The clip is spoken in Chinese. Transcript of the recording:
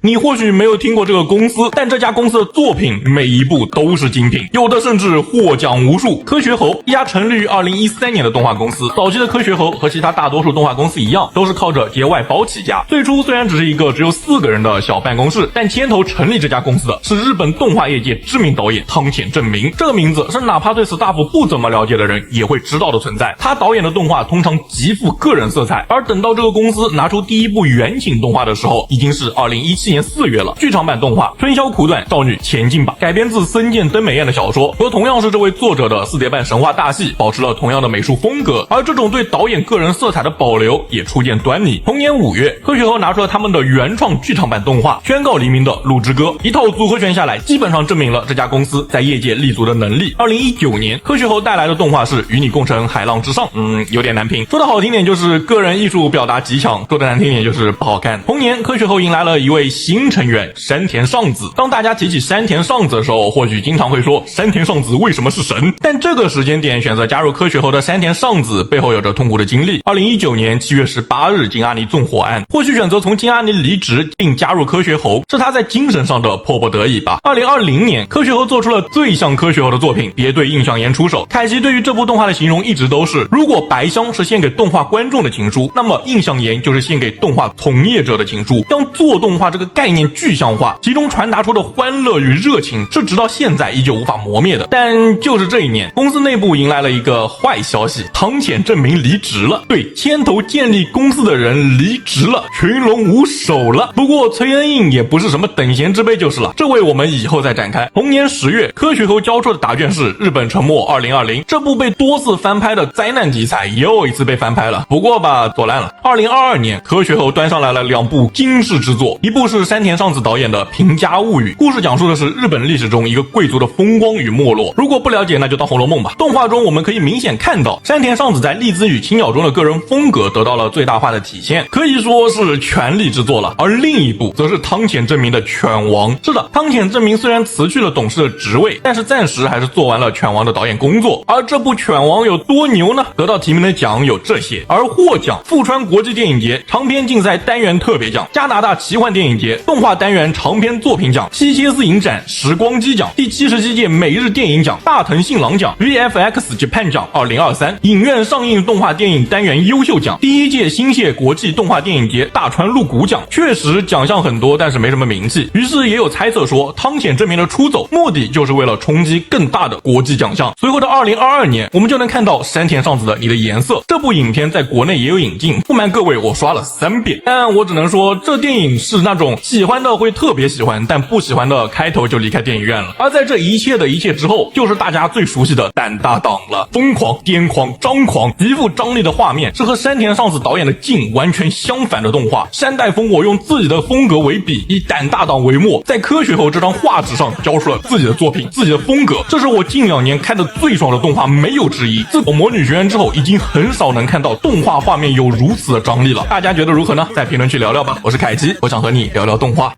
你或许没有听过这个公司，但这家公司的作品每一部都是精品，有的甚至获奖无数。科学猴，一家成立于2013年的动画公司。早期的科学猴和其他大多数动画公司一样，都是靠着接外包起家。最初虽然只是一个只有4个人的小办公室，但牵头成立这家公司的是日本动画业界知名导演汤浅政明。这个名字是哪怕对 staff 不怎么了解的人也会知道的存在。他导演的动画通常极富个人色彩，而等到这个公司拿出第一部原型动画的时候，已经是2017年4月了。剧场版动画《春宵苦短，少女前进吧》改编自森见登美彦的小说，和同样是这位作者的4叠半神话大戏保持了同样的美术风格，而这种对导演个人色彩的保留也初见端倪。同年5月，科学猴拿出了他们的原创剧场版动画《宣告黎明的鹿之歌》，一套组合拳下来，基本上证明了这家公司在业界立足的能力。2019年，科学猴带来的动画是《与你共乘海浪之上》，有点难评，说的好听点就是个人艺术表达极强，说的难听点就是不好看。同年，科学猴迎来了一位新成员山田尚子。当大家提起山田尚子的时候，或许经常会说山田尚子为什么是神？但这个时间点选择加入科学猴的山田尚子背后有着痛苦的经历。2019年7月18日金阿尼纵火案，或许选择从金阿尼离职并加入科学猴是他在精神上的迫不得已吧。2020年，科学猴做出了最像科学猴的作品《别对印象岩出手》。凯奇对于这部动画的形容一直都是，如果白箱是献给动画观众的情书，那么印象岩就是献给动画从业者的情书。将做动画这个概念具象化，其中传达出的欢乐与热情是直到现在依旧无法磨灭的。但就是这一年，公司内部迎来了一个坏消息，汤浅政明离职了。对，牵头建立公司的人离职了，群龙无首了。不过崔恩印也不是什么等闲之辈就是了，这位我们以后再展开。同年10月，科学猴交出的答卷是《日本沉没2020》，这部被多次翻拍的灾难题材又一次被翻拍了，不过吧，做烂了。2022年，科学猴端上来了2部惊世之作，一部是山田尚子导演的《平家物语》，故事讲述的是日本历史中一个贵族的风光与没落。如果不了解，那就当《红楼梦》吧。动画中我们可以明显看到，山田尚子在栗子与青鸟中的个人风格得到了最大化的体现，可以说是全力之作了。而另一部则是汤浅政明的《犬王》。是的，汤浅政明虽然辞去了董事的职位，但是暂时还是做完了《犬王》的导演工作。而这部《犬王》有多牛呢？得到提名的奖有这些，而获奖：富川国际电影节长篇竞赛单元特别奖、加拿大奇幻电影节动画单元长篇作品奖、西切斯影展时光机奖、第77届每日电影奖、大藤信郎奖、VFX Japan 奖2023、影院上映动画电影单元优秀奖、第1届新泻国际动画电影节大川陆谷奖。确实奖项很多，但是没什么名气。于是也有猜测说，汤浅政明的出走目的就是为了冲击更大的国际奖项。随后的2022年，我们就能看到山田尚子的《你的颜色》这部影片在国内也有引进，不瞒各位，我刷了3遍，但我只能说这电影是那种喜欢的会特别喜欢，但不喜欢的开头就离开电影院了。而在这一切的一切之后，就是大家最熟悉的胆大党了，疯狂、癫狂、张狂，极富张力的画面，是和山田尚子导演的劲完全相反的动画。山代丰我用自己的风格为笔，以胆大党为墨，在科学猴这张画纸上交出了自己的作品、自己的风格，这是我近2年看的最爽的动画，没有之一。自《魔女学院》之后，已经很少能看到动画画面有如此的张力了。大家觉得如何呢？在评论区聊聊吧。我是凯奇，我想和你聊聊动画。